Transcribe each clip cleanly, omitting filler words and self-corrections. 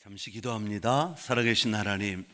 잠시 기도합니다. 살아계신 하나님,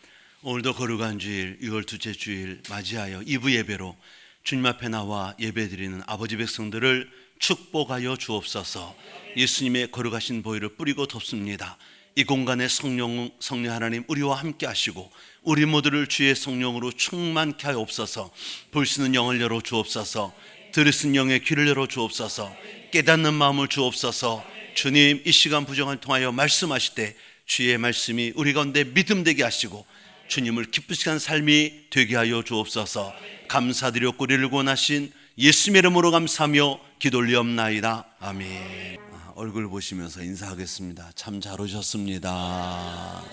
오늘도 거룩한 주일 6월 둘째 주일 맞이하여 2부 예배로 주님 앞에 나와 예배드리는 아버지 백성들을 축복하여 주옵소서. 예수님의 거룩하신 보혈을 뿌리고 덮습니다. 이 공간에 성령 하나님 우리와 함께 하시고 우리 모두를 주의 성령으로 충만케 하여 옵소서. 볼 수 있는 영을 열어 주옵소서. 들을 수 있는 영의 귀를 열어 주옵소서. 깨닫는 마음을 주옵소서. 주님, 이 시간 부정을 통하여 말씀하실 때 주의 말씀이 우리 가운데 믿음 되게 하시고 주님을 기쁘시게 한 삶이 되게 하여 주옵소서. 감사드렸고 우리를 구원하신 예수님의 이름으로 감사하며 기도 올리옵나이다. 아멘. 얼굴 보시면서 인사하겠습니다. 참 잘 오셨습니다.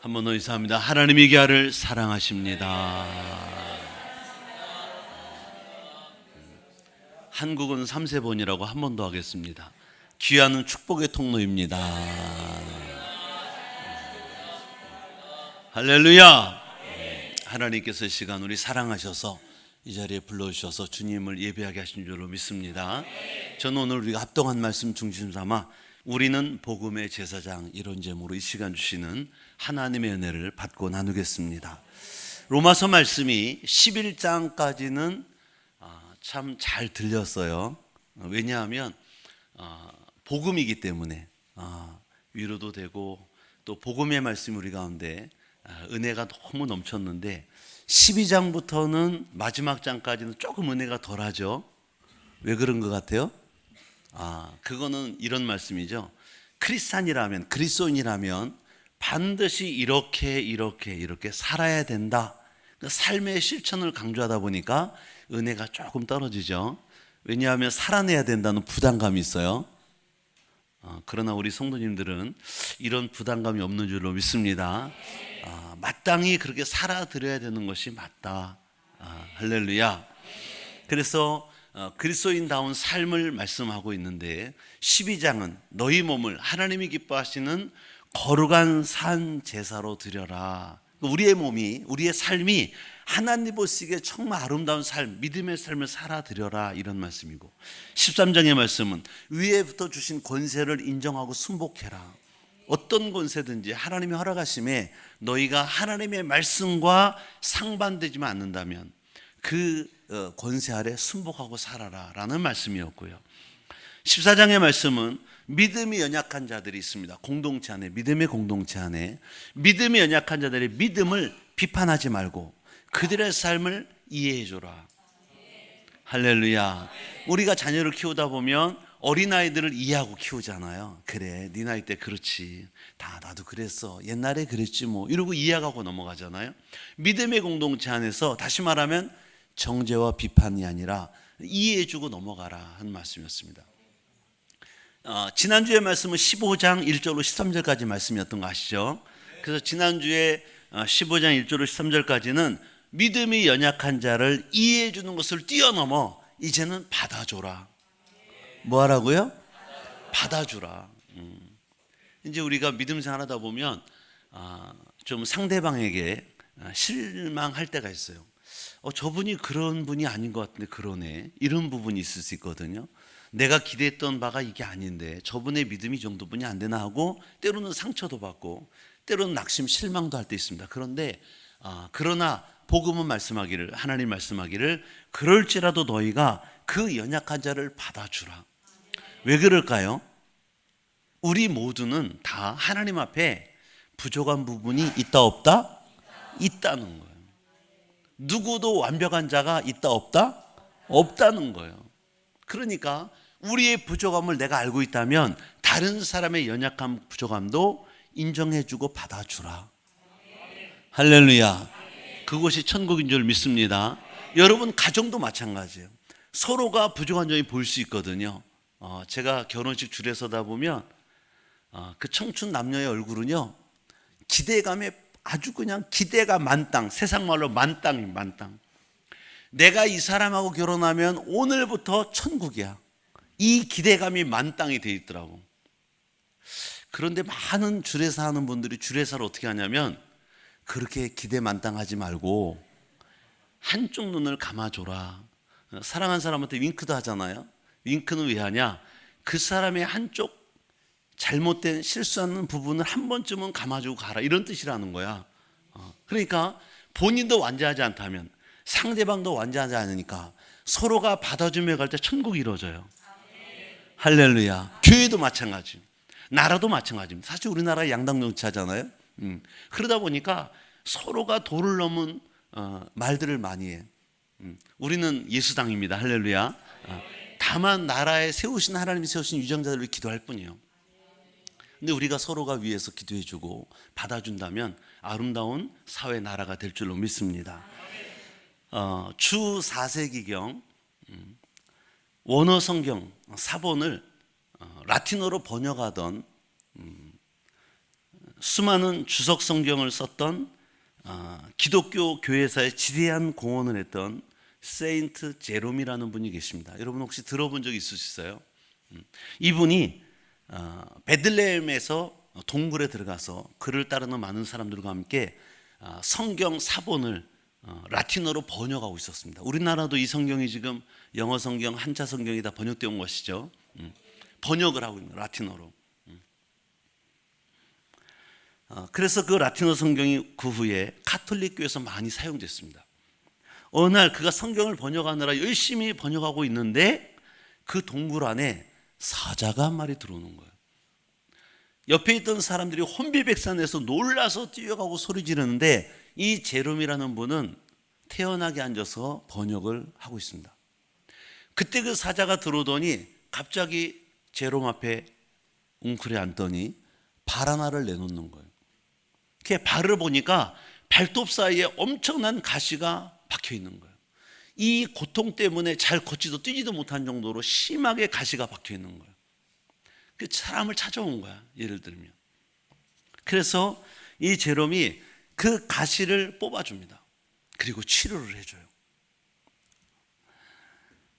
한 번 더 인사합니다. 하나님이 기아를 사랑하십니다. 한국은 3세번이라고 한 번 더 하겠습니다. 귀하는 축복의 통로입니다. 할렐루야. 하나님께서 이 시간 우리 사랑하셔서 이 자리에 불러주셔서 주님을 예배하게 하신 줄로 믿습니다. 저는 오늘 우리가 합동한 말씀 중심 삼아 우리는 복음의 제사장, 이런 제목으로 이 시간 주시는 하나님의 은혜를 받고 나누겠습니다. 로마서 말씀이 11장까지는 참 잘 들렸어요. 왜냐하면 복음이기 때문에 위로도 되고 또 복음의 말씀이 우리 가운데 은혜가 너무 넘쳤는데 12장부터는 마지막 장까지는 조금 은혜가 덜하죠. 왜 그런 것 같아요? 그거는 이런 말씀이죠. 크리스찬이라면, 그리스도인이라면 반드시 이렇게 살아야 된다. 그러니까 삶의 실천을 강조하다 보니까 은혜가 조금 떨어지죠. 왜냐하면 살아내야 된다는 부담감이 있어요. 그러나 우리 성도님들은 이런 부담감이 없는 줄로 믿습니다. 마땅히 그렇게 살아드려야 되는 것이 맞다. 할렐루야. 그래서 그리스도인다운 삶을 말씀하고 있는데 12장은 너희 몸을 하나님이 기뻐하시는 거룩한 산 제사로 드려라. 우리의 몸이, 우리의 삶이 하나님 보시기에 정말 아름다운 삶, 믿음의 삶을 살아드려라, 이런 말씀이고 13장의 말씀은 위에부터 주신 권세를 인정하고 순복해라. 어떤 권세든지 하나님이 허락하심에 너희가 하나님의 말씀과 상반되지만 않는다면 그 권세 아래 순복하고 살아라 라는 말씀이었고요. 14장의 말씀은 믿음이 연약한 자들이 있습니다. 공동체 안에, 믿음의 공동체 안에 믿음이 연약한 자들의 믿음을 비판하지 말고 그들의 삶을 이해해 줘라. 할렐루야. 우리가 자녀를 키우다 보면 어린아이들을 이해하고 키우잖아요. 그래, 네 나이 때 그렇지, 나도 그랬어, 옛날에 그랬지 뭐, 이러고 이해하고 넘어가잖아요. 믿음의 공동체 안에서 다시 말하면 정죄와 비판이 아니라 이해해 주고 넘어가라 하는 말씀이었습니다. 지난주에 말씀은 15장 1절로 13절까지 말씀이었던 거 아시죠? 그래서 지난주에 15장 1절로 13절까지는 믿음이 연약한 자를 이해해 주는 것을 뛰어넘어 이제는 받아줘라. 뭐 하라고요? 받아주라. 이제 우리가 믿음 생활하다 보면 좀 상대방에게 실망할 때가 있어요. 저분이 그런 분이 아닌 것 같은데 그러네, 이런 부분이 있을 수 있거든요. 내가 기대했던 바가 이게 아닌데 저분의 믿음이 이 정도뿐이 안 되나 하고 때로는 상처도 받고 때로는 낙심, 실망도 할 때 있습니다. 그런데 그러나 복음은 말씀하기를, 하나님 말씀하기를 그럴지라도 너희가 그 연약한 자를 받아주라. 왜 그럴까요? 우리 모두는 다 하나님 앞에 부족한 부분이 있다 없다? 있다는 거예요. 누구도 완벽한 자가 있다 없다? 없다는 거예요. 그러니까 우리의 부족함을 내가 알고 있다면 다른 사람의 연약한 부족함도 인정해주고 받아주라. 할렐루야. 그것이 천국인 줄 믿습니다. 여러분 가정도 마찬가지예요. 서로가 부족한 점이 보일 수 있거든요. 제가 결혼식 줄에 서다 보면 그 청춘 남녀의 얼굴은요, 기대감에 아주 그냥 기대가 만땅, 세상 말로 만땅이 만땅. 내가 이 사람하고 결혼하면 오늘부터 천국이야, 이 기대감이 만땅이 돼 있더라고. 그런데 많은 주례사 하는 분들이 주례사를 어떻게 하냐면 그렇게 기대 만땅하지 말고 한쪽 눈을 감아줘라. 사랑하는 사람한테 윙크도 하잖아요. 윙크는 왜 하냐? 그 사람의 한쪽 잘못된 실수하는 부분을 한 번쯤은 감아주고 가라, 이런 뜻이라는 거야. 그러니까 본인도 완전하지 않다면 상대방도 완전하지 않으니까 서로가 받아주며 갈 때 천국이 이루어져요. 할렐루야. 교회도 마찬가지, 나라도 마찬가지입니다. 사실 우리나라가 양당 정치하잖아요. 그러다 보니까 서로가 도를 넘은 말들을 많이 해. 우리는 예수당입니다. 할렐루야. 다만 나라에 세우신, 하나님이 세우신 유정자들을 기도할 뿐이에요. 근데 우리가 서로가 위해서 기도해주고 받아준다면 아름다운 사회 나라가 될 줄로 믿습니다. 주 4세기경 원어 성경 사본을 라틴어로 번역하던, 수많은 주석 성경을 썼던 기독교 교회사에 지대한 공헌을 했던 세인트 제롬이라는 분이 계십니다. 여러분 혹시 들어본 적 있으시어요? 이분이 베들레헴에서 동굴에 들어가서 그를 따르는 많은 사람들과 함께 성경 사본을 라틴어로 번역하고 있었습니다. 우리나라도 이 성경이 지금 영어 성경, 한자 성경이 다 번역되어 온 것이죠. 번역을 하고 있는 라틴어로. 그래서 그 라틴어 성경이 그 후에 가톨릭 교회에서 많이 사용됐습니다. 어느 날 그가 성경을 번역하느라 열심히 번역하고 있는데 그 동굴 안에 사자가 한 마리 들어오는 거예요. 옆에 있던 사람들이 혼비백산해서 놀라서 뛰어가고 소리 지르는데 이 제롬이라는 분은 태연하게 앉아서 번역을 하고 있습니다. 그때 그 사자가 들어오더니 갑자기 제롬 앞에 웅크려 앉더니 발 하나를 내놓는 거예요. 그 발을 보니까 발톱 사이에 엄청난 가시가 박혀 있는 거예요. 이 고통 때문에 잘 걷지도 뛰지도 못한 정도로 심하게 가시가 박혀 있는 거예요. 그 사람을 찾아온 거야, 예를 들면. 그래서 이 제롬이 그 가시를 뽑아줍니다. 그리고 치료를 해줘요.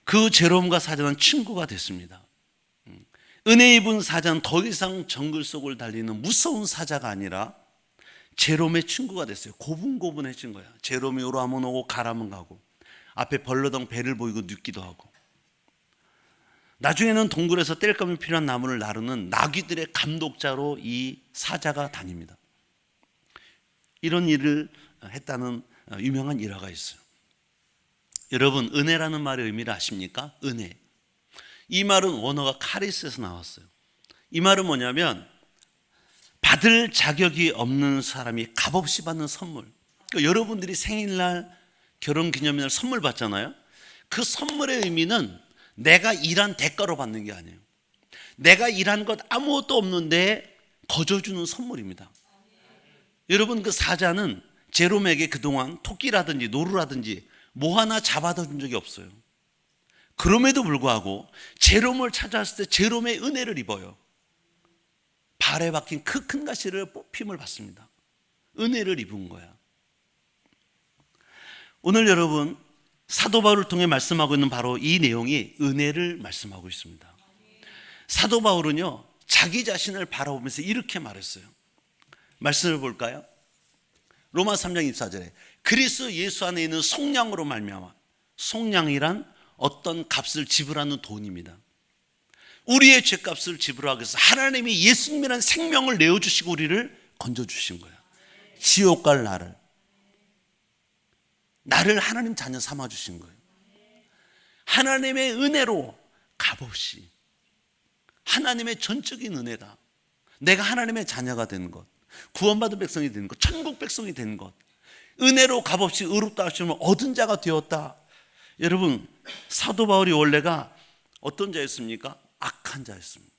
그 제롬과 사자는 친구가 됐습니다. 은혜 입은 사자는 더 이상 정글 속을 달리는 무서운 사자가 아니라 제롬의 친구가 됐어요. 고분고분해진 거야. 제롬이 오라면 오고 가라면 가고, 앞에 벌러덩 배를 보이고 눕기도 하고, 나중에는 동굴에서 뗄감이 필요한 나무를 나르는 나귀들의 감독자로 이 사자가 다닙니다. 이런 일을 했다는 유명한 일화가 있어요. 여러분, 은혜라는 말의 의미를 아십니까? 은혜. 이 말은 원어가 카리스에서 나왔어요. 이 말은 뭐냐면 받을 자격이 없는 사람이 값없이 받는 선물. 그러니까 여러분들이 생일날, 결혼기념일날 선물 받잖아요. 그 선물의 의미는 내가 일한 대가로 받는 게 아니에요. 내가 일한 것 아무것도 없는데 거저주는 선물입니다. 여러분, 그 사자는 제롬에게 그동안 토끼라든지 노루라든지 뭐 하나 잡아다 준 적이 없어요. 그럼에도 불구하고 제롬을 찾아왔을 때 제롬의 은혜를 입어요. 발에 박힌 그 큰 가시를 뽑힘을 받습니다. 은혜를 입은 거야. 오늘 여러분, 사도 바울을 통해 말씀하고 있는 바로 이 내용이 은혜를 말씀하고 있습니다. 사도 바울은요, 자기 자신을 바라보면서 이렇게 말했어요. 말씀을 볼까요? 로마 3장 24절에 그리스도 예수 안에 있는 속량으로 말미암아, 속량이란 어떤 값을 지불하는 돈입니다. 우리의 죄값을 지불하기 위해서 하나님이 예수님이라는 생명을 내어주시고 우리를 건져주신 거예요. 지옥 갈 나를 하나님 자녀 삼아주신 거예요. 하나님의 은혜로 값없이, 하나님의 전적인 은혜다. 내가 하나님의 자녀가 되는 것, 구원받은 백성이 되는 것, 천국 백성이 되는 것, 은혜로 값없이 의롭다 하시면 얻은 자가 되었다. 여러분, 사도 바울이 원래가 어떤 자였습니까? 악한 자였습니다.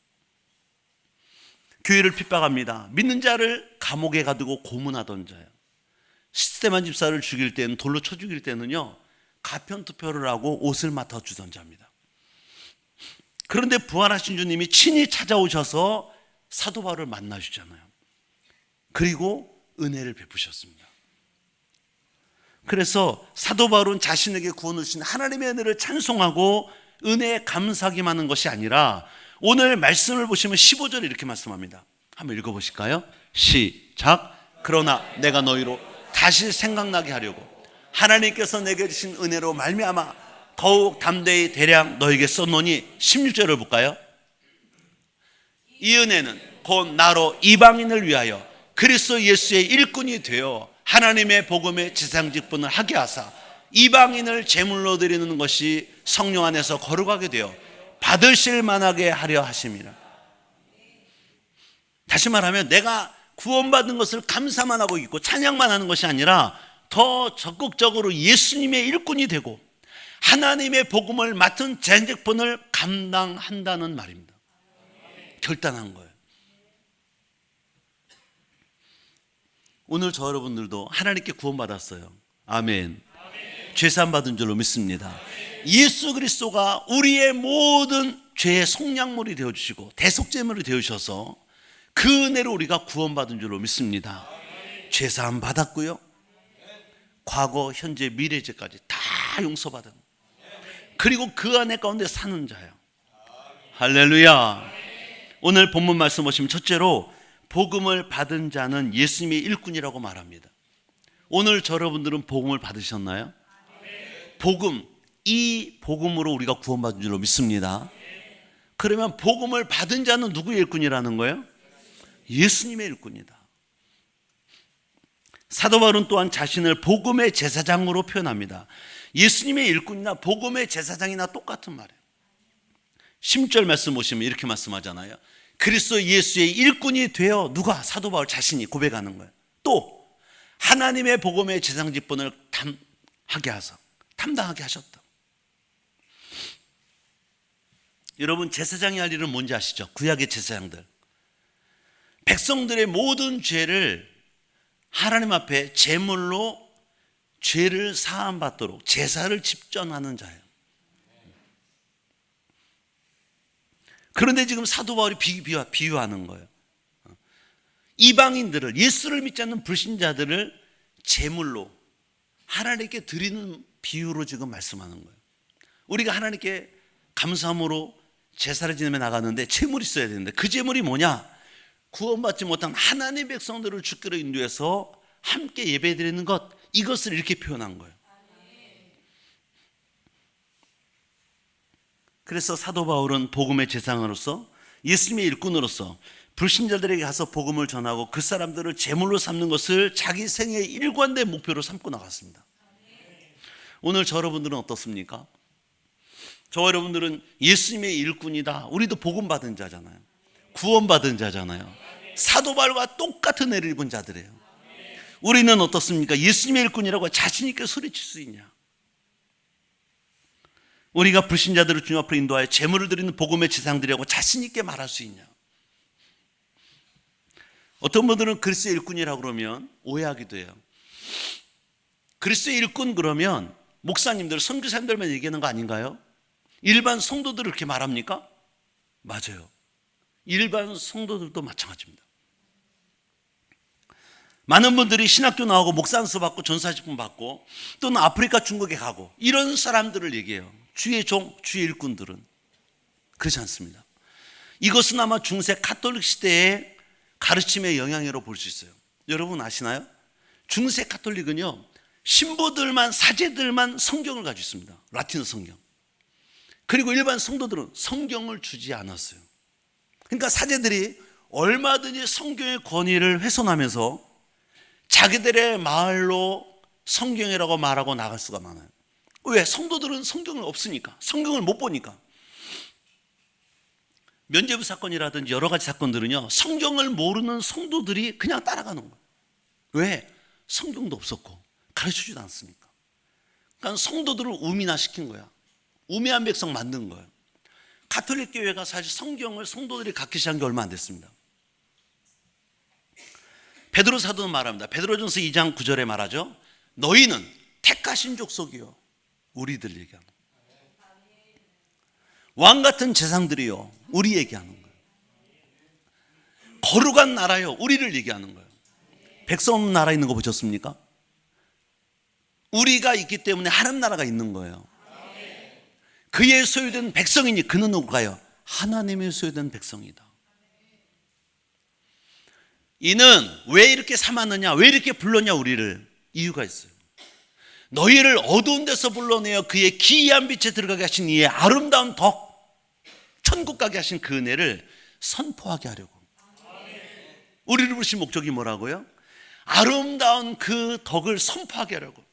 교회를 핍박합니다. 믿는 자를 감옥에 가두고 고문하던 자예요. 스데반 집사를 죽일 때는, 돌로 쳐 죽일 때는요, 가편투표를 하고 옷을 맡아주던 자입니다. 그런데 부활하신 주님이 친히 찾아오셔서 사도 바울을 만나주잖아요. 그리고 은혜를 베푸셨습니다. 그래서 사도 바울은 자신에게 구원을 주신 하나님의 은혜를 찬송하고 은혜에 감사하기만 하는 것이 아니라 오늘 말씀을 보시면 15절에 이렇게 말씀합니다. 한번 읽어보실까요? 시작. 그러나 내가 너희로 다시 생각나게 하려고 하나님께서 내게 주신 은혜로 말미암아 더욱 담대히 대량 너에게 썼노니. 16절을 볼까요? 이 은혜는 곧 나로 이방인을 위하여 그리스도 예수의 일꾼이 되어 하나님의 복음의 지상직분을 하게 하사 이방인을 제물로 드리는 것이 성령 안에서 거룩하게 되어 받으실 만하게 하려 하심이라. 다시 말하면 내가 구원받은 것을 감사만 하고 있고 찬양만 하는 것이 아니라 더 적극적으로 예수님의 일꾼이 되고 하나님의 복음을 맡은 재직분을 감당한다는 말입니다. 결단한 거예요. 오늘 저 여러분들도 하나님께 구원받았어요. 아멘. 죄사함 받은 줄로 믿습니다. 예수 그리스도가 우리의 모든 죄의 속량물이 되어주시고 대속제물이 되어주셔서 그 은혜로 우리가 구원받은 줄로 믿습니다. 죄사함 받았고요, 과거, 현재, 미래죄까지 다 용서받은, 그리고 그 안에 가운데 사는 자예요. 할렐루야. 오늘 본문 말씀 보시면 첫째로 복음을 받은 자는 예수님의 일꾼이라고 말합니다. 오늘 여러분들은 복음을 받으셨나요? 복음, 이 복음으로 우리가 구원받은 줄로 믿습니다. 그러면 복음을 받은 자는 누구의 일꾼이라는 거예요? 예수님의 일꾼이다. 사도 바울은 또한 자신을 복음의 제사장으로 표현합니다. 예수님의 일꾼이나 복음의 제사장이나 똑같은 말이에요. 10절 말씀 보시면 이렇게 말씀하잖아요. 그리스도 예수의 일꾼이 되어 누가? 사도 바울 자신이 고백하는 거예요. 또 하나님의 복음의 제사장직분을 담당하게 하셨다. 여러분, 제사장이 할 일은 뭔지 아시죠? 구약의 제사장들, 백성들의 모든 죄를 하나님 앞에 제물로 죄를 사함받도록 제사를 집전하는 자예요. 그런데 지금 사도 바울이 비유하는 거예요. 이방인들을, 예수를 믿지 않는 불신자들을 제물로 하나님께 드리는 비유로 지금 말씀하는 거예요. 우리가 하나님께 감사함으로 제사를 지내며 나가는데 제물이 있어야 되는데 그 제물이 뭐냐? 구원받지 못한 하나님의 백성들을 주께로 인도해서 함께 예배드리는 것, 이것을 이렇게 표현한 거예요. 그래서 사도 바울은 복음의 제사장으로서, 예수님의 일꾼으로서 불신자들에게 가서 복음을 전하고 그 사람들을 제물로 삼는 것을 자기 생애의 일관된 목표로 삼고 나갔습니다. 오늘 저 여러분들은 어떻습니까? 저 여러분들은 예수님의 일꾼이다. 우리도 복음 받은 자잖아요. 구원받은 자잖아요. 사도 바울과 똑같은 애를 입은 자들이에요. 우리는 어떻습니까? 예수님의 일꾼이라고 자신 있게 소리칠 수 있냐? 우리가 불신자들을 주님 앞으로 인도하여 제물을 드리는 복음의 제사장들이라고 자신 있게 말할 수 있냐? 어떤 분들은 그리스도의 일꾼이라고 그러면 오해하기도 해요. 그리스도의 일꾼 그러면 목사님들, 선교사님들만 얘기하는 거 아닌가요? 일반 성도들을 그렇게 말합니까? 맞아요. 일반 성도들도 마찬가지입니다. 많은 분들이 신학교 나오고 목사 안수 받고 전사직분 받고 또는 아프리카, 중국에 가고 이런 사람들을 얘기해요. 주의 종, 주의 일꾼들은. 그렇지 않습니다. 이것은 아마 중세 가톨릭 시대의 가르침의 영향으로 볼 수 있어요. 여러분 아시나요? 중세 가톨릭은요, 신부들만, 사제들만 성경을 가지고 있습니다. 라틴어 성경. 그리고 일반 성도들은 성경을 주지 않았어요. 그러니까 사제들이 얼마든지 성경의 권위를 훼손하면서 자기들의 말로 성경이라고 말하고 나갈 수가 많아요. 왜? 성도들은 성경을 없으니까, 성경을 못 보니까. 면죄부 사건이라든지 여러 가지 사건들은요, 성경을 모르는 성도들이 그냥 따라가는 거예요. 왜? 성경도 없었고 가르쳐주지도 않습니까? 그러니까 성도들을 우민화시킨 거야. 우매한 백성 만든 거예요. 가톨릭 교회가 사실 성경을 성도들이 갖기 시작한 게 얼마 안 됐습니다. 베드로 사도는 말합니다. 베드로전서 2장 9절에 말하죠. 너희는 택하신 족속이요, 우리들 얘기하는 거예요. 왕 같은 제사장들이요, 우리 얘기하는 거예요. 거룩한 나라요, 우리를 얘기하는 거예요. 백성 없는 나라 있는 거 보셨습니까? 우리가 있기 때문에 하나님 나라가 있는 거예요. 그의 소유된 백성이니 그는 누구가요? 하나님의 소유된 백성이다. 이는 왜 이렇게 삼았느냐, 왜 이렇게 불렀냐, 우리를. 이유가 있어요. 너희를 어두운 데서 불러내어 그의 기이한 빛에 들어가게 하신 이의 아름다운 덕, 천국 가게 하신 그 은혜를 선포하게 하려고. 우리를 부르신 목적이 뭐라고요? 아름다운 그 덕을 선포하게 하려고,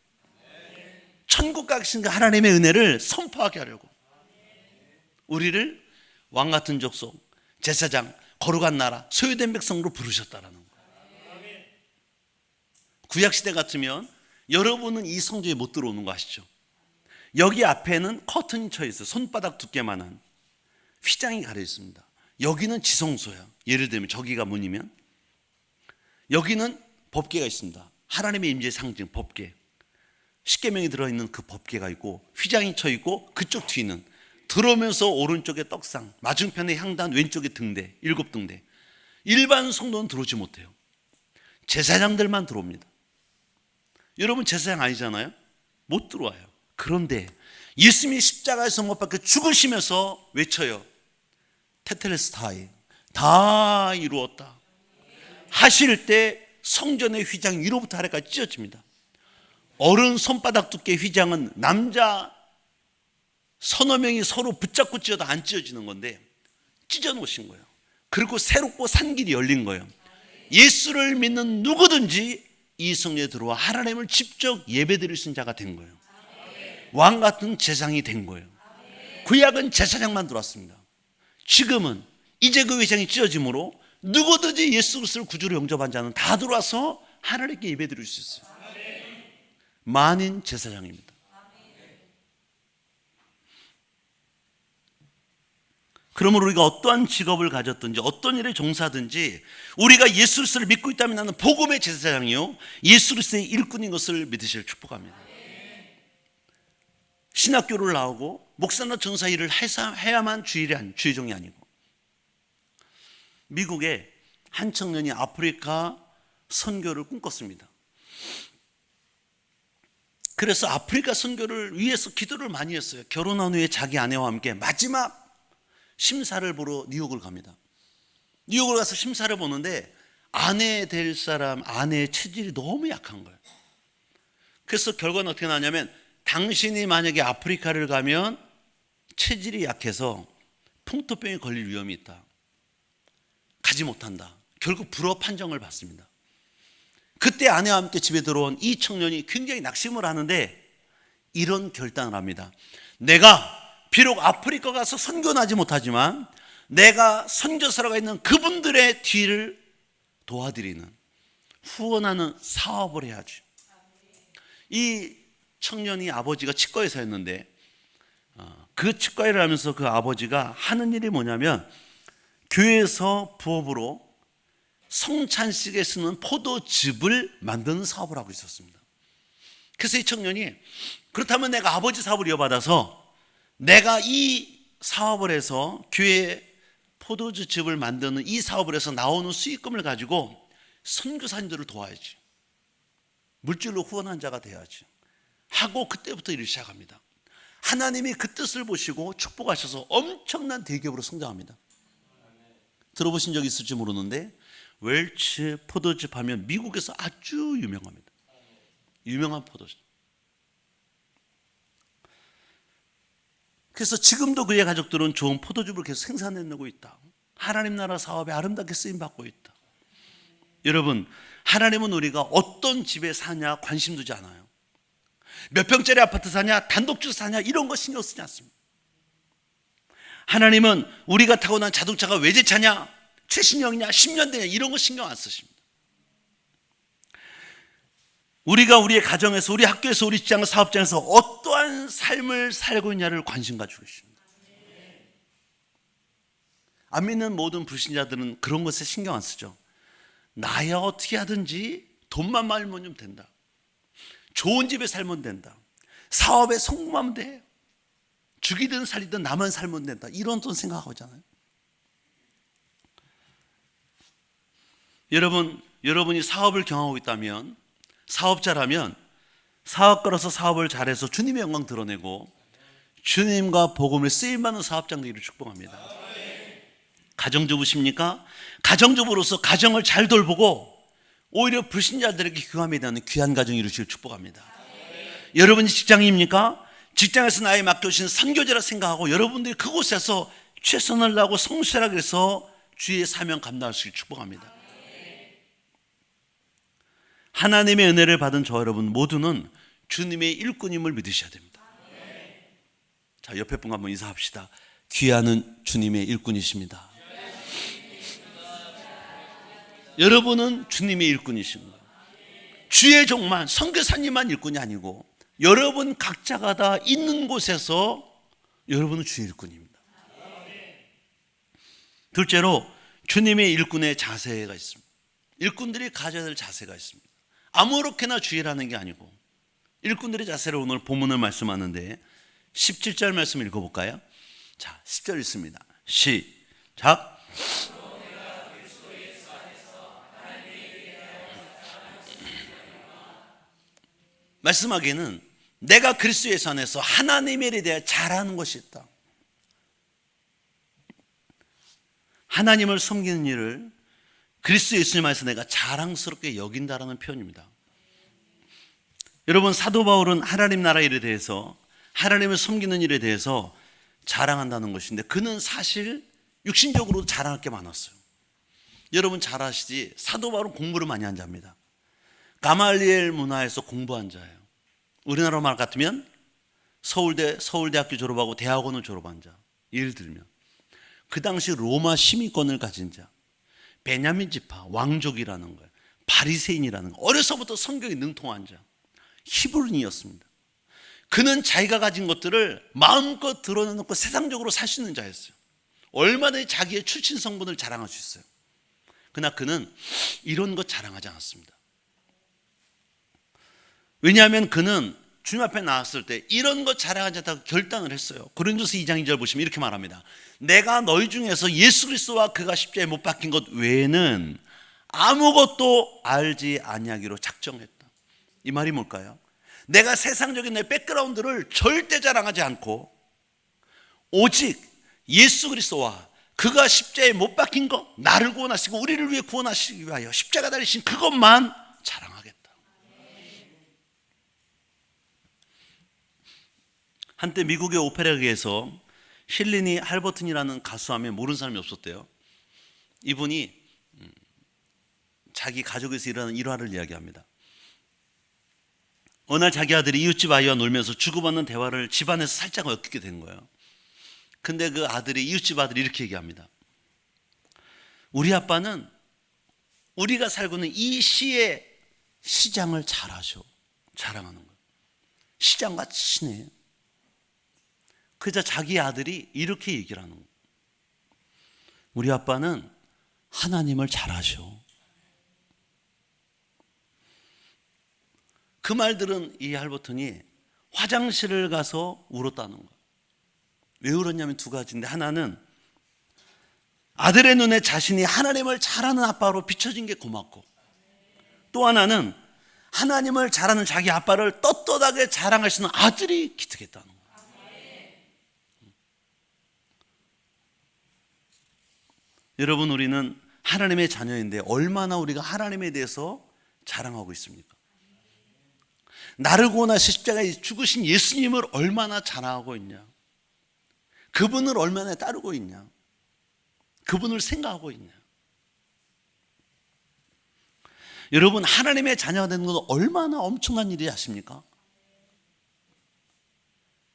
천국 가신 그 하나님의 은혜를 선포하게 하려고 우리를 왕같은 족속, 제사장, 거룩한 나라, 소유된 백성으로 부르셨다라는 거예요. 구약시대 같으면 여러분은 이 성전에 못 들어오는 거 아시죠? 여기 앞에는 커튼이 쳐 있어요. 손바닥 두께만한 휘장이 가려 있습니다. 여기는 지성소야. 예를 들면 저기가 문이면 여기는 법궤가 있습니다. 하나님의 임재의 상징 법궤, 십계명이 들어있는 그 법궤가 있고 휘장이 쳐 있고 그쪽 뒤는 들어오면서 오른쪽에 떡상, 맞은편에 향단, 왼쪽에 등대, 7등대. 일반 성도는 들어오지 못해요. 제사장들만 들어옵니다. 여러분 제사장 아니잖아요? 못 들어와요. 그런데 예수님이 십자가에서 못 박혀 죽으시면서 외쳐요. 테텔레스타이, 다 이루었다 하실 때 성전의 휘장이 위로부터 아래까지 찢어집니다. 어른 손바닥 두께 휘장은 남자 서너 명이 서로 붙잡고 찢어도 안 찢어지는 건데 찢어 놓으신 거예요. 그리고 새롭고 산 길이 열린 거예요. 예수를 믿는 누구든지 이 성전에 들어와 하나님을 직접 예배드릴 수 있는 자가 된 거예요. 왕 같은 제사장이 된 거예요. 구약은 제사장만 들어왔습니다. 지금은 이제 그 휘장이 찢어짐으로 누구든지 예수 그리스도를 구주로 영접한 자는 다 들어와서 하나님께 예배드릴 수 있어요. 만인 제사장입니다. 그러므로 우리가 어떠한 직업을 가졌든지 어떤 일에 종사든지 우리가 예수 그리스도를 믿고 있다면 나는 복음의 제사장이요 예수 그리스도의 일꾼인 것을 믿으시길 축복합니다. 신학교를 나오고 목사나 전사 일을 해야만 주의종이 아니고, 미국에 한 청년이 아프리카 선교를 꿈꿨습니다. 그래서 아프리카 선교를 위해서 기도를 많이 했어요. 결혼한 후에 자기 아내와 함께 마지막 심사를 보러 뉴욕을 갑니다. 뉴욕을 가서 심사를 보는데 아내 될 사람, 아내의 체질이 너무 약한 거예요. 그래서 결과는 어떻게 나냐면 당신이 만약에 아프리카를 가면 체질이 약해서 풍토병에 걸릴 위험이 있다. 가지 못한다. 결국 불허 판정을 받습니다. 그때 아내와 함께 집에 들어온 이 청년이 굉장히 낙심을 하는데 이런 결단을 합니다. 내가 비록 아프리카 가서 선교는 하지 못하지만 내가 선교사로가 있는 그분들의 뒤를 도와드리는, 후원하는 사업을 해야지. 이 청년이 아버지가 치과의사였는데 그 치과일을 하면서 그 아버지가 하는 일이 뭐냐면 교회에서 부업으로 성찬식에 쓰는 포도즙을 만드는 사업을 하고 있었습니다. 그래서 이 청년이 그렇다면 내가 아버지 사업을 이어받아서 내가 이 사업을 해서 교회 포도즙을 만드는 이 사업을 해서 나오는 수익금을 가지고 선교사님들을 도와야지, 물질로 후원한 자가 돼야지 하고 그때부터 일을 시작합니다. 하나님이 그 뜻을 보시고 축복하셔서 엄청난 대기업으로 성장합니다. 들어보신 적 있을지 모르는데 웰치 포도즙 하면 미국에서 아주 유명합니다. 유명한 포도즙. 그래서 지금도 그의 가족들은 좋은 포도즙을 계속 생산해내고 있다. 하나님 나라 사업에 아름답게 쓰임받고 있다. 여러분, 하나님은 우리가 어떤 집에 사냐 관심 두지 않아요. 몇 평짜리 아파트 사냐, 단독주택 사냐 이런 거 신경 쓰지 않습니다. 하나님은 우리가 타고 난 자동차가 외제차냐, 최신형이냐, 10년 되냐 이런 거 신경 안 쓰십니다. 우리가 우리의 가정에서, 우리 학교에서, 우리 직장, 사업장에서 어떠한 삶을 살고 있냐를 관심 가지고 계십니다. 안 믿는 모든 불신자들은 그런 것에 신경 안 쓰죠. 나야 어떻게 하든지 돈만 많으면 된다. 좋은 집에 살면 된다. 사업에 성공하면 돼. 죽이든 살리든 나만 살면 된다. 이런 돈 생각하고 있잖아요. 여러분이 사업을 경험하고 있다면, 사업자라면 사업가로서 사업을 잘해서 주님의 영광 드러내고 주님과 복음을 쓰임받는 사업장되기를 축복합니다. 가정주부십니까? 가정주부로서 가정을 잘 돌보고 오히려 불신자들에게 교감이 되는 귀한 가정 이루시길 축복합니다. 여러분이 직장입니까? 직장에서 나에 맡겨주신 선교제라 생각하고 여러분들이 그곳에서 최선을 다하고 성실하게 해서 주의 사명 감당하시길 축복합니다. 하나님의 은혜를 받은 저 여러분 모두는 주님의 일꾼임을 믿으셔야 됩니다. 자, 옆에 분과 한번 인사합시다. 귀하는 주님의 일꾼이십니다. 여러분은 주님의 일꾼이십니다. 주의 종만, 선교사님만 일꾼이 아니고 여러분 각자가 다 있는 곳에서 여러분은 주의 일꾼입니다. 둘째로 주님의 일꾼의 자세가 있습니다. 일꾼들이 가져야 될 자세가 있습니다. 아무렇게나 주의라는 게 아니고 일꾼들의 자세를 오늘 본문을 말씀하는데 17절 말씀 읽어볼까요? 자, 10절 읽습니다. 시작. 말씀하기에는 내가 그리스도 예수 안에서 하나님에 대해 잘하는 것이 있다. 하나님을 섬기는 일을 그리스도 예수님 안에서 내가 자랑스럽게 여긴다라는 표현입니다. 여러분, 사도 바울은 하나님 나라 일에 대해서, 하나님을 섬기는 일에 대해서 자랑한다는 것인데 그는 사실 육신적으로 자랑할 게 많았어요. 여러분 잘 아시지, 사도 바울은 공부를 많이 한 자입니다. 가말리엘 문화에서 공부한 자예요. 우리나라 말 같으면 서울대학교 졸업하고 대학원을 졸업한 자. 예를 들면 그 당시 로마 시민권을 가진 자, 베냐민 지파, 왕족이라는 거예요. 바리새인이라는 거, 어려서부터 성경에 능통한 자, 히브리인이었습니다. 그는 자기가 가진 것들을 마음껏 드러내놓고 세상적으로 살 수 있는 자였어요. 얼마든지 자기의 출신 성분을 자랑할 수 있어요. 그러나 그는 이런 것 자랑하지 않았습니다. 왜냐하면 그는 주님 앞에 나왔을 때 이런 것 자랑하지 않다고 결단을 했어요. 고린도서 2장 2절 보시면 이렇게 말합니다. 내가 너희 중에서 예수 그리스도와 그가 십자가에 못 박힌 것 외에는 아무것도 알지 아니하기로 작정했다. 이 말이 뭘까요? 내가 세상적인 내 백그라운드를 절대 자랑하지 않고 오직 예수 그리스도와 그가 십자가에 못 박힌 것, 나를 구원하시고 우리를 위해 구원하시기 위하여 십자가 달리신 그것만 자랑하겠다. 한때 미국의 오페라계에서 힐리니 할버튼이라는 가수 하면 모르는 사람이 없었대요. 이분이 자기 가족에서 일어나는 일화를 이야기합니다. 어느 날 자기 아들이 이웃집 아이와 놀면서 주고받는 대화를 집안에서 살짝 엮이게 된 거예요. 근데 그 아들이, 이웃집 아들이 이렇게 얘기합니다. 우리 아빠는 우리가 살고 있는 이 시의 시장을 잘 아셔. 자랑하는 거예요. 시장같이 친해요. 그러자 자기 아들이 이렇게 얘기를 하는 거예요. 우리 아빠는 하나님을 잘 아셔. 그 말 들은 이 할버튼이 화장실을 가서 울었다는 거예요. 왜 울었냐면 두 가지인데, 하나는 아들의 눈에 자신이 하나님을 잘하는 아빠로 비춰진 게 고맙고, 또 하나는 하나님을 잘하는 자기 아빠를 떳떳하게 자랑할 수 있는 아들이 기특했다는 거예요. 여러분, 우리는 하나님의 자녀인데 얼마나 우리가 하나님에 대해서 자랑하고 있습니까? 나를 구원하신 십자가에 죽으신 예수님을 얼마나 자랑하고 있냐? 그분을 얼마나 따르고 있냐? 그분을 생각하고 있냐? 여러분, 하나님의 자녀가 되는 건 얼마나 엄청난 일이 아십니까?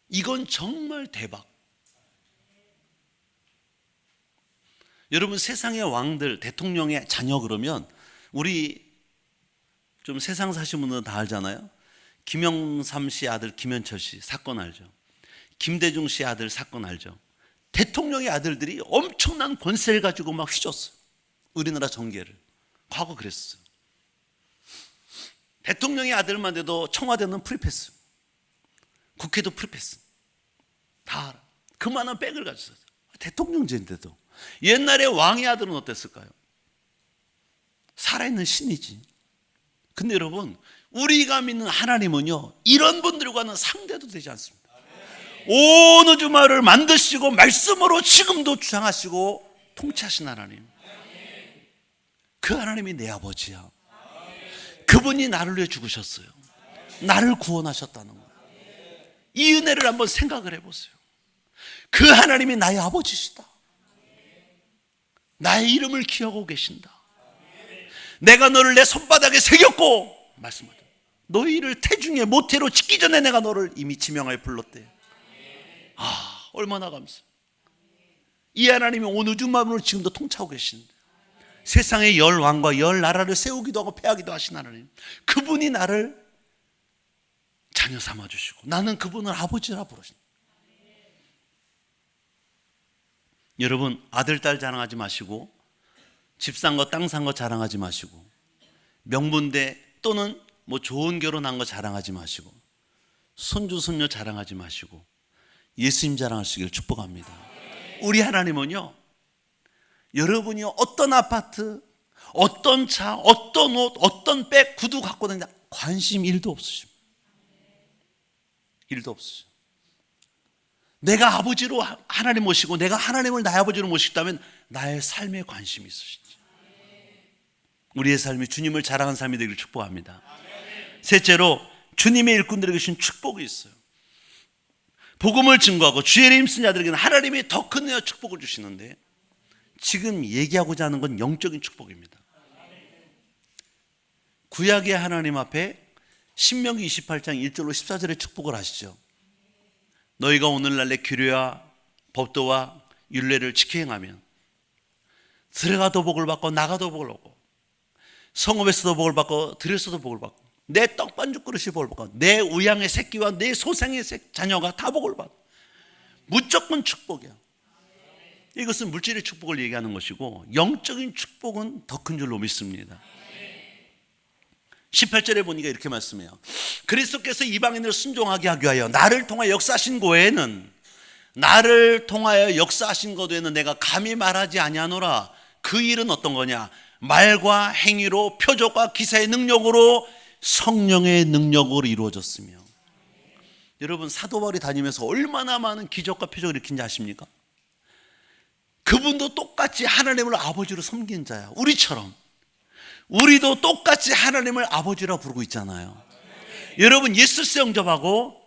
이건 정말 대박. 여러분, 세상의 왕들, 대통령의 자녀 그러면 우리 좀 세상 사신 분들은 다 알잖아요. 김영삼 씨 아들 김현철 씨 사건 알죠? 김대중 씨 아들 사건 알죠? 대통령의 아들들이 엄청난 권세를 가지고 막 휘줬어요. 우리나라 정계를. 과거 그랬어요. 대통령의 아들만 돼도 청와대는 프리패스, 국회도 프리패스, 다 알아. 그만한 백을 가졌어요. 대통령제인데도. 옛날에 왕의 아들은 어땠을까요? 살아있는 신이지. 근데 여러분, 우리가 믿는 하나님은요, 이런 분들과는 상대도 되지 않습니다. 온 우주마를 만드시고 말씀으로 지금도 주장하시고 통치하신 하나님, 그 하나님이 내 아버지야. 그분이 나를 위해 죽으셨어요. 나를 구원하셨다는 거예요. 이 은혜를 한번 생각을 해보세요. 그 하나님이 나의 아버지시다. 나의 이름을 기억하고 계신다. 내가 너를 내 손바닥에 새겼고 말씀하죠. 너희를 태중의 모태로 짓기 전에 내가 너를 이미 지명하여 불렀대. 얼마나 감사. 이 하나님이 온 우주 만물을 지금도 통치하고 계신, 세상의 열 왕과 열 나라를 세우기도 하고 패하기도 하신 하나님, 그분이 나를 자녀 삼아주시고 나는 그분을 아버지라 부르신다. 여러분, 아들 딸 자랑하지 마시고, 집 산 거 땅 산 거 자랑하지 마시고, 명분대 또는 뭐 좋은 결혼한 거 자랑하지 마시고, 손주 손녀 자랑하지 마시고 예수님 자랑할 수 있기를 축복합니다. 우리 하나님은요, 여러분이 어떤 아파트, 어떤 차, 어떤 옷, 어떤 백, 구두 갖고 다니냐 관심 1도 없으십니다. 1도 없으십니다. 내가 아버지로 하나님 모시고 내가 하나님을 나의 아버지로 모시다면 나의 삶에 관심이 있으시죠. 우리의 삶이 주님을 자랑하는 삶이 되기를 축복합니다. 셋째로, 주님의 일꾼들에게 주신 축복이 있어요. 복음을 증거하고 주의 이름 쓴 자들에게는 하나님이 더 큰 은혜와 축복을 주시는데, 지금 얘기하고자 하는 건 영적인 축복입니다. 구약의 하나님 앞에 신명기 28장 1절로 14절의 축복을 아시죠? 너희가 오늘날 내 규례와 법도와 율례를 지켜 행하면 들어가도 복을 받고 나가도 복을 받고, 성읍에서도 복을 받고 들에서도 복을 받고, 내 떡반죽 그릇이 복을 받고, 내 우양의 새끼와 내 소생의 자녀가 다 복을 받고, 무조건 축복이야. 이것은 물질의 축복을 얘기하는 것이고, 영적인 축복은 더 큰 줄로 믿습니다. 18절에 보니까 이렇게 말씀해요. 그리스도께서 이방인을 순종하게 하기 위하여 나를 통하여 역사하신 고에는, 나를 통하여 역사하신 것 외에는 내가 감히 말하지 아니하노라. 그 일은 어떤 거냐? 말과 행위로, 표적과 기사의 능력으로, 성령의 능력으로 이루어졌으며. 여러분, 사도 바울이 다니면서 얼마나 많은 기적과 표적을 일으킨지 아십니까? 그분도 똑같이 하나님을 아버지로 섬긴 자야. 우리처럼 우리도 똑같이 하나님을 아버지라 부르고 있잖아요. 여러분, 예수스 영접하고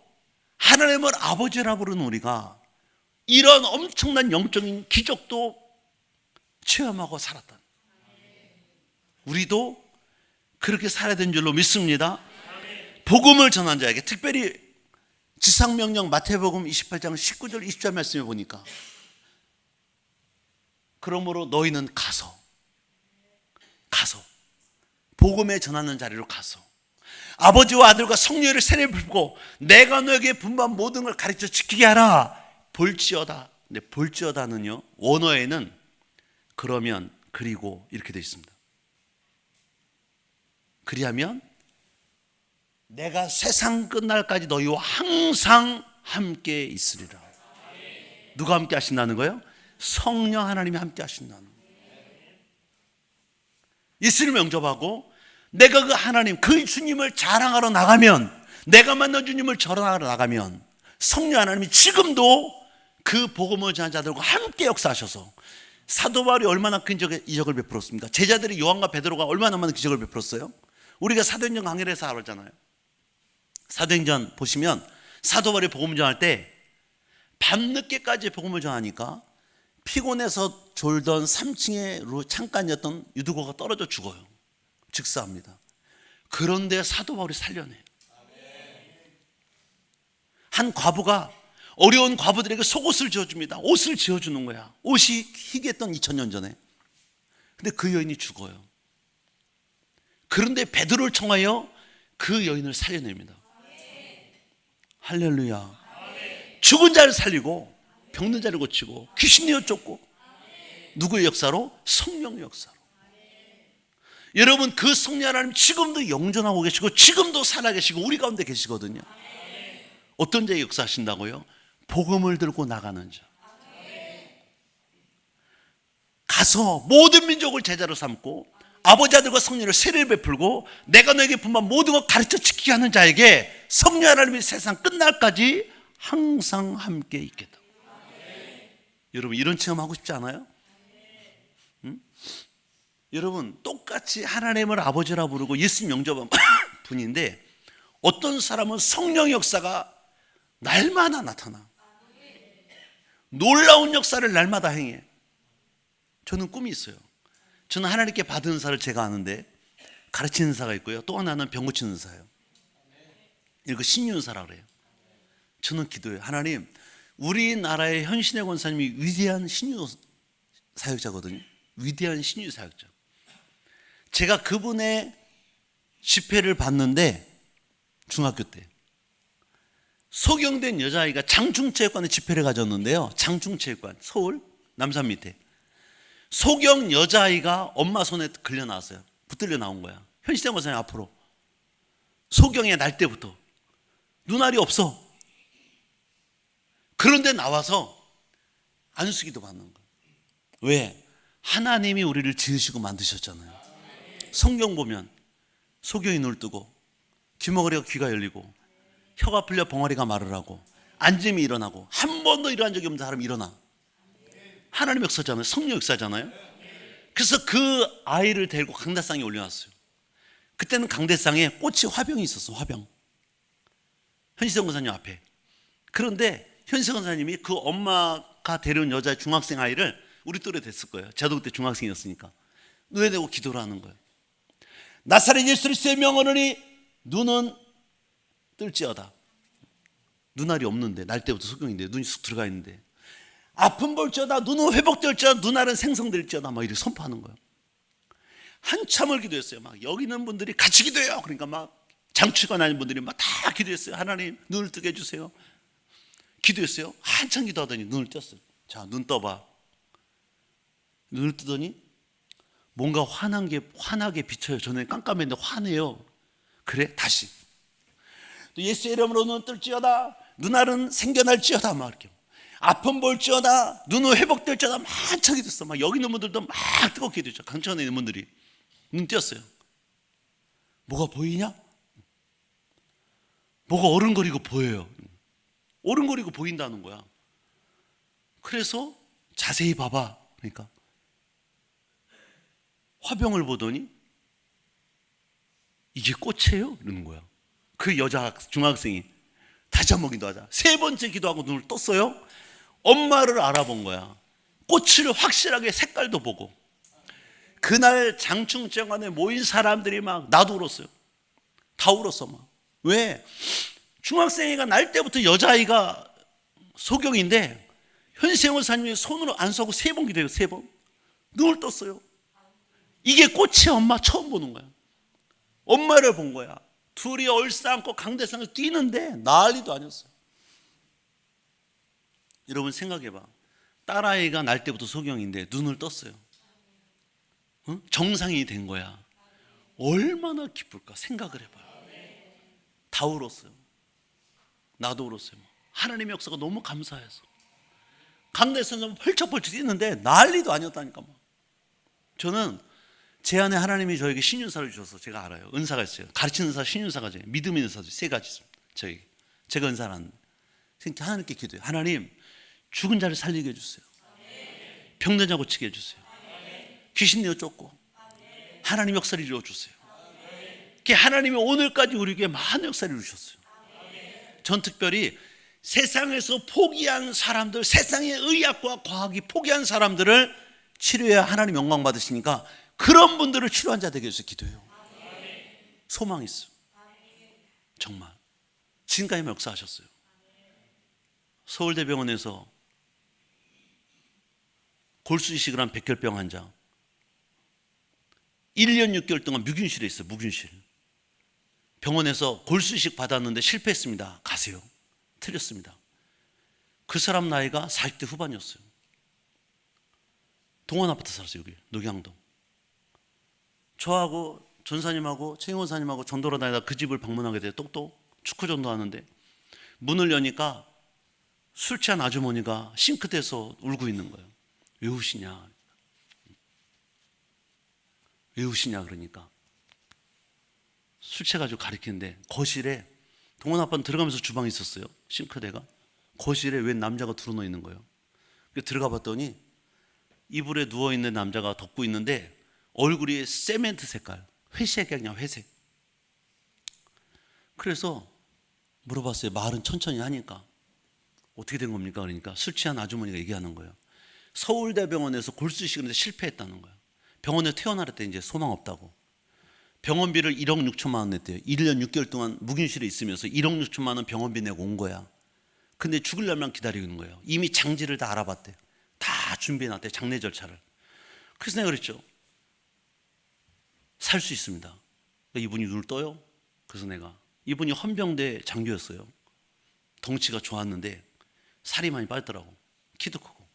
하나님을 아버지라 부르는 우리가 이런 엄청난 영적인 기적도 체험하고 살았다. 우리도 그렇게 살아야 되는 줄로 믿습니다. 복음을 전한 자에게, 특별히 지상명령 마태복음 28장 19절 20절 말씀에 보니까, 그러므로 너희는 가서 복음에 전하는 자리로 가서 아버지와 아들과 성령을 세례 풀고 내가 너에게 분부한 모든 걸 가르쳐 지키게 하라. 볼지어다. 근데 볼지어다는요, 원어에는 그러면, 그리고 이렇게 되어 있습니다. 그리하면 내가 세상 끝날까지 너희와 항상 함께 있으리라. 누가 함께 하신다는 거예요? 성령 하나님이 함께 하신다는 거예요. 예수님을 영접하고 내가 그 하나님, 그 주님을 자랑하러 나가면, 내가 만난 주님을 자랑하러 나가면 성령 하나님이 지금도 그 복음을 전한 자들과 함께 역사하셔서, 사도 바울이 얼마나 큰 이적을 베풀었습니까? 제자들이 요한과 베드로가 얼마나 많은 기적을 베풀었어요? 우리가 사도행전 강의에서 알았잖아요. 사도행전 보시면 사도 바울이 복음을 전할 때 밤늦게까지 복음을 전하니까 피곤해서 졸던 3층의 창간이었던 유두고가 떨어져 죽어요. 즉사합니다. 그런데 사도 바울이 살려내요. 한 과부가 어려운 과부들에게 속옷을 지어줍니다. 옷을 지어주는 거야. 옷이 희귀했던 2000년 전에. 근데 그 여인이 죽어요. 그런데 베드로를 청하여 그 여인을 살려냅니다. 할렐루야. 죽은 자를 살리고 병든 자를 고치고 귀신이 쫓고, 누구의 역사로? 성령의 역사로. 여러분, 그 성령 하나님 지금도 영존하고 계시고 지금도 살아계시고 우리 가운데 계시거든요. 어떤 자의 역사하신다고요? 복음을 들고 나가는 자. 가서 모든 민족을 제자로 삼고 아버지 아들과 성령을 세례를 베풀고 내가 너에게 분부한 모든 것 가르쳐 지키게 하는 자에게 성령 하나님이 세상 끝날까지 항상 함께 있겠다. 여러분, 이런 체험하고 싶지 않아요? 응? 여러분, 똑같이 하나님을 아버지라 부르고 예수님 영접한 분인데, 어떤 사람은 성령 역사가 날마다 나타나, 놀라운 역사를 날마다 행해. 저는 꿈이 있어요. 저는 하나님께 받은 은사를 제가 아는데, 가르치는 의사가 있고요. 또 하나는 병 고치는 의사예요. 이거 신유의사라고 그래요. 저는 기도해요. 하나님, 우리나라의 현신의 권사님이 위대한 신유 사역자거든요. 위대한 신유 사역자. 제가 그분의 집회를 봤는데 중학교 때 소경된 여자아이가 장충체육관에 집회를 가졌는데요. 장충체육관 서울 남산 밑에 소경 여자아이가 엄마 손에 걸려 나왔어요. 붙들려 나온 거야. 현신의 권사님 앞으로 소경에 날 때부터 눈알이 없어. 그런데 나와서 안수기도 받는 거예요. 왜? 하나님이 우리를 지으시고 만드셨잖아요. 성경 보면 소경이 눈을 뜨고 귀머거리가 귀가 열리고 혀가 풀려 벙어리가 말을 하고 앉음이 일어나고 한 번도 일어난 적이 없는 사람이 일어나. 하나님의 역사잖아요. 성령 역사잖아요. 그래서 그 아이를 데리고 강대상에 올려놨어요. 그때는 강대상에 꽃이 화병이 있었어. 화병. 현시성 권사님 앞에. 그런데 현시성 권사님이 그 엄마가 데려온 여자 중학생 아이를 우리 또래 됐을 거예요. 저도 그때 중학생이었으니까 눈에 대고 기도를 하는 거예요. 나사렛 예수 그리스도의 명하노니 눈은 뜰지어다. 눈알이 없는데 날 때부터 소경인데 눈이 쑥 들어가 있는데 아픔 볼지어다. 눈은 회복될지어다. 눈알은 생성될지어다. 막 이렇게 선포하는 거예요. 한참을 기도했어요. 막 여기 있는 분들이 같이 기도해요. 그러니까 막 장치관 아닌 분들이 막 다 기도했어요. 하나님 눈을 뜨게 해주세요. 기도했어요. 한참 기도하더니 눈을 떴어요. 자, 눈 떠봐. 눈을 뜨더니 뭔가 환하게 비쳐요. 저는 깜깜했는데 환해요. 그래? 다시. 또 예수의 이름으로 눈 뜰지어다. 눈알은 생겨날지어다. 막 이렇게. 아픔 볼지어다. 눈은 회복될지어다. 막 한참 기도했어. 막 여기 있는 분들도 막 뜨겁게 기도했죠. 강천에 있는 분들이. 눈 띄었어요. 뭐가 보이냐? 뭐가 어른거리고 보여요. 어른거리고 보인다는 거야. 그래서 자세히 봐봐. 그러니까 화병을 보더니 이게 꽃이에요? 이러는 거야. 그 여자 중학생이 다시 한번 기도하자. 세 번째 기도하고 눈을 떴어요. 엄마를 알아본 거야. 꽃을 확실하게 색깔도 보고. 그날 장충체육관에 모인 사람들이 막 나도 울었어요. 다 울었어 막. 왜? 중학생이가 날 때부터 여자아이가 소경인데 현세영 원사님이 손으로 안수하고 3번 기도해요. 3번. 눈을 떴어요. 이게 꽃이 엄마 처음 보는 거야. 엄마를 본 거야. 둘이 얼싸안고 강대상을 뛰는데 난리도 아니었어요. 여러분 생각해봐. 딸아이가 날 때부터 소경인데 눈을 떴어요. 응? 정상이 된 거야. 얼마나 기쁠까 생각을 해봐요. 다 울었어요. 나도 울었어요. 하나님의 역사가 너무 감사해서 강대상을 펄쩍펄쩍 뛰는데 난리도 아니었다니까. 저는 제 안에 하나님이 저에게 신윤사를 주셔서 제가 알아요. 은사가 있어요. 가르치는 은사, 신윤사가 있어요. 믿음의 은사도 3가지 있습니다. 제가 은사를 하는데 하나님께 기도해요. 하나님 죽은 자를 살리게 해주세요. 병든 자 고치게 해주세요. 귀신 내어 쫓고 하나님 역사를 이루어주세요. 하나님이 오늘까지 우리에게 많은 역사를 이루셨어요. 전 특별히 세상에서 포기한 사람들, 세상의 의학과 과학이 포기한 사람들을 치료해야 하나님 영광 받으시니까 그런 분들을 치료한 자 되게 해주세요. 기도해요. 소망이 있어요. 정말 지금까지 역사하셨어요. 서울대병원에서 골수 이식을 한 백혈병 환자 1년 6개월 동안 무균실에 있어요. 무균실. 병원에서 골수 이식 받았는데 실패했습니다. 가세요. 틀렸습니다. 그 사람 나이가 40대 후반이었어요. 동원 아파트 살았어요. 여기 녹양동. 저하고 전사님하고 최영원사님하고 전도로 다니다 그 집을 방문하게 돼요. 똑똑 축구 전도하는데 문을 여니까 술 취한 아주머니가 싱크대에서 울고 있는 거예요. 왜 우시냐? 왜 우시냐 그러니까 술 취해가지고 가리키는데 거실에 동원 아빠는 들어가면서 주방에 있었어요. 싱크대가 거실에 웬 남자가 들어놓여 있는 거예요. 들어가 봤더니 이불에 누워있는 남자가 덮고 있는데 얼굴이 세멘트 색깔, 회색이 그냥 회색. 그래서 물어봤어요. 말은 천천히 하니까 어떻게 된 겁니까? 그러니까 술 취한 아주머니가 얘기하는 거예요. 서울대병원에서 골수 이식을 했는데 실패했다는 거예요. 병원에 퇴원하랬대. 이제 소망 없다고. 병원비를 1억 6천만 원 냈대요. 1년 6개월 동안 묵인실에 있으면서 1억 6천만 원 병원비 내고 온 거야. 근데 죽으려면 기다리고 있는 거예요. 이미 장지를 다 알아봤대. 다 준비해놨대, 장례 절차를. 그래서 내가 그랬죠. 살 수 있습니다. 이분이 눈을 떠요. 그래서 내가, 이분이 헌병대 장교였어요. 덩치가 좋았는데 살이 많이 빠졌더라고. 키도 크고.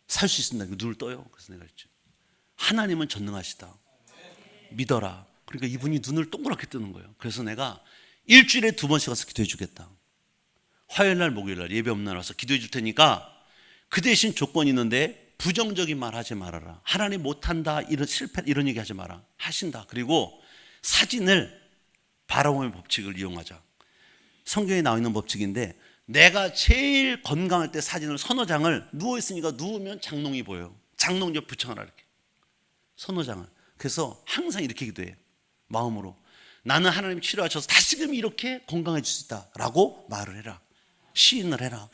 살 수 있습니다. 눈을 떠요. 그래서 내가 그랬죠. 하나님은 전능하시다. 믿어라. 그러니까 이분이 눈을 동그랗게 뜨는 거예요. 그래서 내가 일주일에 2번씩 가서 기도해 주겠다. 화요일 날, 목요일 날 예배 없는 날 와서 기도해 줄 테니까 그 대신 조건이 있는데 부정적인 말 하지 말아라. 하나님 못한다, 이런 실패, 이런 얘기 하지 마라. 하신다. 그리고 사진을 바라봄의 법칙을 이용하자. 성경에 나와 있는 법칙인데, 내가 제일 건강할 때 사진을 서너 장을, 누워있으니까 누우면 장롱이 보여요. 장롱 옆 붙여놔라, 이렇게. 서너 장을. 그래서 항상 이렇게 기도해. 마음으로. 나는 하나님 치료하셔서 다시금 이렇게 건강해질 수 있다 라고 말을 해라. 시인을 해라.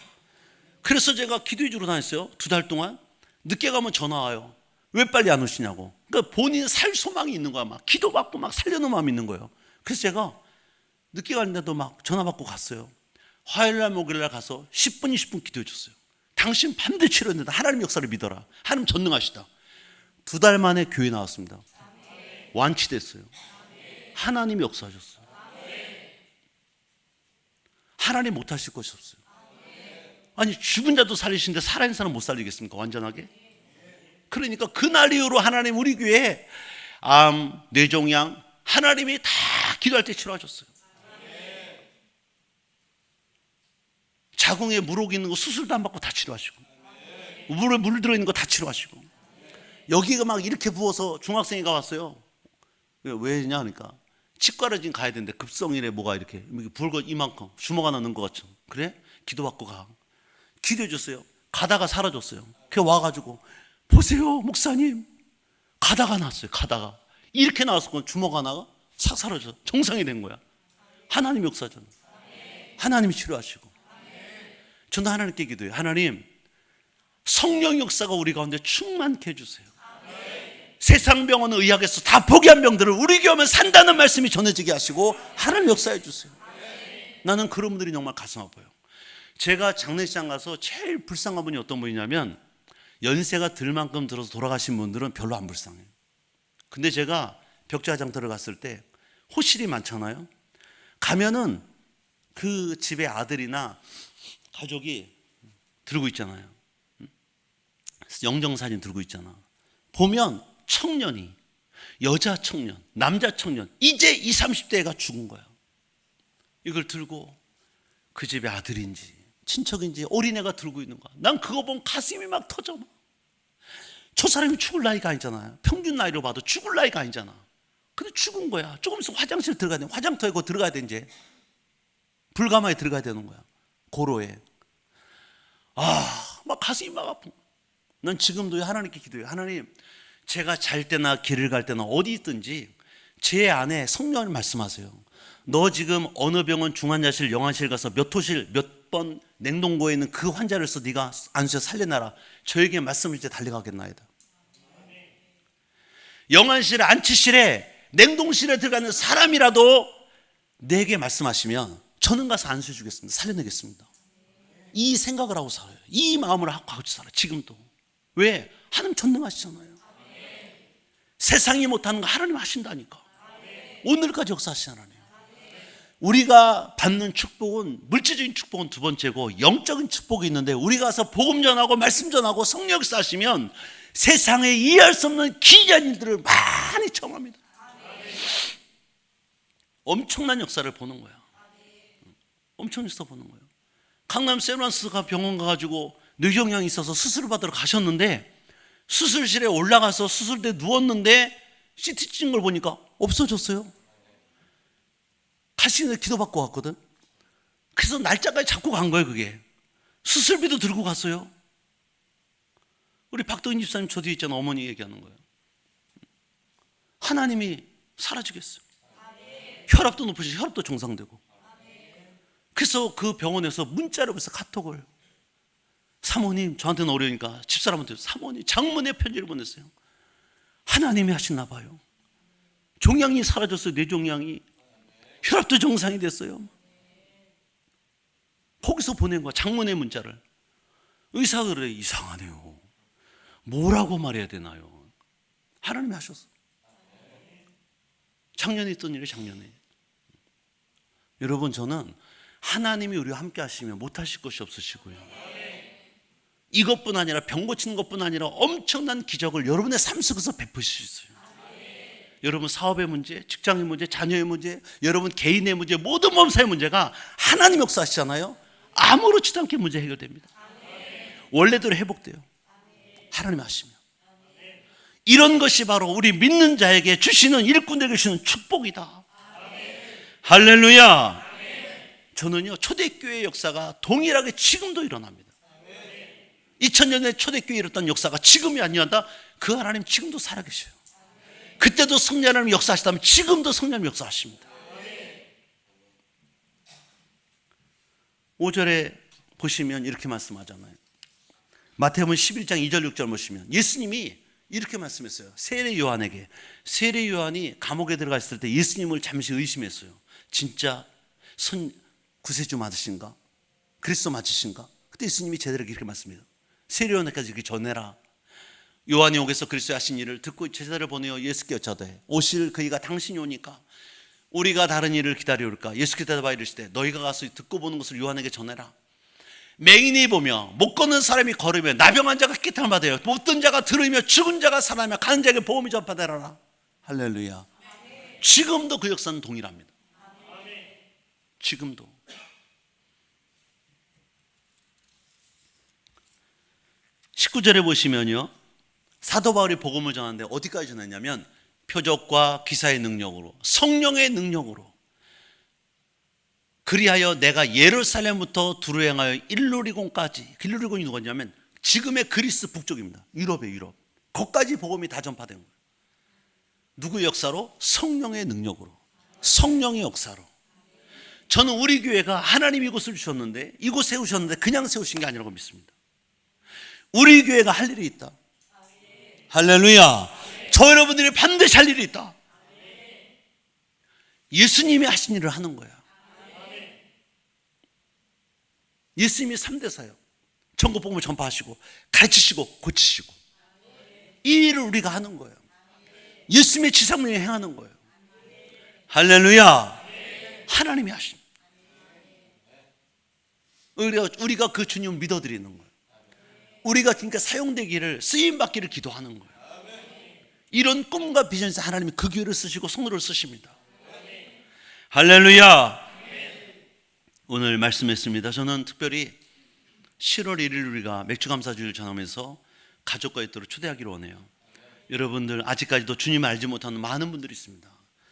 그래서 제가 기도해 주러 다녔어요. 2달 동안. 늦게 가면 전화 와요. 왜 빨리 안 오시냐고. 그러니까 본인 살 소망이 있는 거야. 막 기도받고 막 살려는 마음이 있는 거예요. 그래서 제가 늦게 가는데도 막 전화 받고 갔어요. 화요일 날, 목요일 날 가서 10분, 20분 기도해 줬어요. 당신 반드시 치료된다. 하나님 역사를 믿어라. 하나님 전능하시다. 2달 만에 교회 나왔습니다. 완치됐어요. 하나님이 역사하셨어요. 하나님 못하실 것이 없어요. 아니, 죽은 자도 살리시는데 살아있는 사람 못 살리겠습니까? 완전하게. 그러니까 그날 이후로 하나님 우리 교회에 암, 뇌종양, 하나님이 다 기도할 때 치료하셨어요. 자궁에 물혹이 있는 거 수술도 안 받고 다 치료하시고, 물에 물 들어있는 거 다 치료하시고, 여기가 막 이렇게 부어서 중학생이가 왔어요. 왜냐 하니까 치과를 지금 가야 되는데 급성이래. 뭐가 이렇게 붉어 이만큼 주먹 하나 넣은 것 같죠. 그래? 기도받고 가. 기도해 줬어요. 가다가 사라졌어요. 그 와가지고 보세요 목사님, 가다가 나왔어요. 가다가 이렇게 나왔을 주먹 하나가 싹 사라져 정상이 된 거야. 하나님 역사잖아. 하나님이 치료하시고. 저는 하나님께 기도해요. 하나님, 성령 역사가 우리 가운데 충만케 해주세요. 세상 병원은 의학에서 다 포기한 병들을 우리 교회 오면 산다는 말씀이 전해지게 하시고 하나님 역사해 주세요. 나는 그런 분들이 정말 가슴 아파요. 제가 장례식장 가서 제일 불쌍한 분이 어떤 분이냐면, 연세가 들 만큼 들어서 돌아가신 분들은 별로 안 불쌍해요. 근데 제가 벽자장 들어갔을 때 호실이 많잖아요. 가면은 그 집의 아들이나 가족이 들고 있잖아요. 영정사진 들고 있잖아. 보면 청년이, 여자 청년, 남자 청년, 이제 20, 30대가 죽은 거야. 이걸 들고 그 집의 아들인지 친척인지 어린애가 들고 있는 거야. 난 그거 보면 가슴이 막 터져. 저 사람이 죽을 나이가 아니잖아요. 평균 나이로 봐도 죽을 나이가 아니잖아. 근데 죽은 거야. 조금 있으면 화장실 들어가야 돼. 화장터에 거 들어가야 돼. 이제 불가마에 들어가야 되는 거야. 고로에. 막 가슴이 막 아픈 거야. 난 지금도 하나님께 기도해요. 하나님, 제가 잘 때나 길을 갈 때나 어디 있든지 제 안에 성령을 말씀하세요. 너 지금 어느 병원 중환자실, 영안실 가서 몇 호실, 몇 번 냉동고에 있는 그 환자로서 네가 안수해 살려놔라. 저에게 말씀을 이제 달려가겠나이다. 영안실에, 안치실에, 냉동실에 들어가는 사람이라도 내게 말씀하시면 저는 가서 안수해 주겠습니다. 살려내겠습니다. 이 생각을 하고 살아요. 이 마음을 하고 살아요. 지금도. 왜? 하나님 전능하시잖아요. 세상이 못하는 거 하나님 하신다니까. 오늘까지 역사하신 하나님. 우리가 받는 축복은, 물질적인 축복은 두 번째고 영적인 축복이 있는데, 우리가 가서 복음 전하고 말씀 전하고 성령 역사하시면 세상에 이해할 수 없는 기이한 일들을 많이 경험합니다. 엄청난 역사를 보는 거야. 엄청난 역사 보는 거예요. 강남 세브란스가 병원 가가지고 뇌종양이 있어서 수술을 받으러 가셨는데, 수술실에 올라가서 수술대에 누웠는데 CT 찍은 걸 보니까 없어졌어요. 다시 기도받고 왔거든. 그래서 날짜까지 잡고 간 거예요. 그게 수술비도 들고 갔어요. 우리 박도인 집사님 저 뒤에 있잖아. 어머니 얘기하는 거예요. 하나님이 사라지겠어요. 혈압도 높으시고 혈압도 정상되고. 그래서 그 병원에서 문자로 그래서 카톡을, 사모님 저한테는 어려우니까 집사람한테, 사모님 장문의 편지를 보냈어요. 하나님이 하시나 봐요. 종양이 사라졌어요. 뇌종양이. 혈압도 정상이 됐어요. 거기서 보낸 거야. 장문의 문자를. 의사가 그래, 이상하네요. 뭐라고 말해야 되나요? 하나님이 하셨어. 작년에 있던 일이 작년에. 여러분, 저는 하나님이 우리와 함께 하시면 못하실 것이 없으시고요. 이것뿐 아니라 병 고치는 것뿐 아니라 엄청난 기적을 여러분의 삶 속에서 베푸실 수 있어요. 여러분 사업의 문제, 직장의 문제, 자녀의 문제, 여러분 개인의 문제, 모든 범사의 문제가 하나님 역사하시잖아요. 아무렇지도 않게 문제 해결됩니다. 원래대로 회복돼요. 하나님 하시면. 이런 것이 바로 우리 믿는 자에게 주시는, 일꾼에게 주시는 축복이다. 할렐루야. 저는요, 초대교회의 역사가 동일하게 지금도 일어납니다. 2000년에 초대교회에 일어났던 역사가 지금이 아니었다. 그 하나님 지금도 살아계셔요. 그때도 성령 하나님 역사하시다면 지금도 성령 하나님 역사하십니다. 5절에 보시면 이렇게 말씀하잖아요. 마태복음 11장 2절 6절 보시면 예수님이 이렇게 말씀했어요. 세례 요한에게. 세례 요한이 감옥에 들어가 있을 때 예수님을 잠시 의심했어요. 진짜 구세주 맞으신가? 그리스도 맞으신가? 그때 예수님이 제대로 이렇게 말씀해요. 세례 요한에까지 이렇게 전해라. 요한이 옥에서 그리스도의 하신 일을 듣고 제자를 보내어 예수께 여짜되 오실 그이가 당신이 오니까 우리가 다른 일을 기다려올까? 예수께 대답하여 이르시되 너희가 가서 듣고 보는 것을 요한에게 전해라. 맹인이 보며 못 걷는 사람이 걸으며 나병한 자가 깨끗함을 받아요. 못 든 자가 들으며 죽은 자가 살아나며 가는 자에게 보험이 전파되라. 할렐루야. 지금도 그 역사는 동일합니다. 지금도. (19절에) 보시면요, 사도 바울이 복음을 전하는데 어디까지 전했냐면 표적과 기사의 능력으로, 성령의 능력으로, 그리하여 내가 예루살렘부터 두루 행하여 일루리곤까지. 일루리곤이 누구냐면 지금의 그리스 북쪽입니다. 유럽이에요. 유럽. 거기까지 복음이 다 전파된 거예요. 누구의 역사로? 성령의 능력으로, 성령의 역사로. 저는 우리 교회가 하나님이 이곳을 주셨는데, 이곳 세우셨는데 그냥 세우신 게 아니라고 믿습니다. 우리 교회가 할 일이 있다. 할렐루야. 저 여러분들이 반드시 할 일이 있다. 예수님이 하신 일을 하는 거야. 예수님이 3대사요. 천국 복음을 전파하시고 가르치시고 고치시고, 이 일을 우리가 하는 거예요. 예수님의 지상명에 행하는 거예요. 할렐루야. 하나님이 하십니다. 우리가 그 주님을 믿어드리는 거예요. 우리가 그러니까 사용되기를, 쓰임받기를 기도하는 거예요. 이런 꿈과 비전에서 하나님이 그 교회를 쓰시고 성도를 쓰십니다. 할렐루야. 오늘 말씀했습니다. 저는 특별히 7월 1일 우리가 맥주감사주의를 전하면서 가족과 있도록 초대하기를 원해요. 여러분들 아직까지도 주님을 알지 못하는 많은 분들이 있습니다.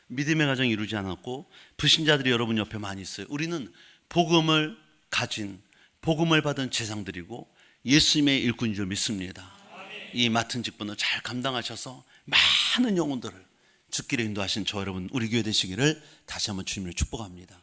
믿음의 가정이 이루지 않았고 불신자들이 여러분 옆에 많이 있어요. 우리는 복음을 가진, 복음을 받은 제사장들이고 예수님의 일꾼인 줄 믿습니다. 이 맡은 직분을 잘 감당하셔서 많은 영혼들을 죽기를 인도하신 저 여러분, 우리 교회 되시기를 다시 한번 주님을 축복합니다.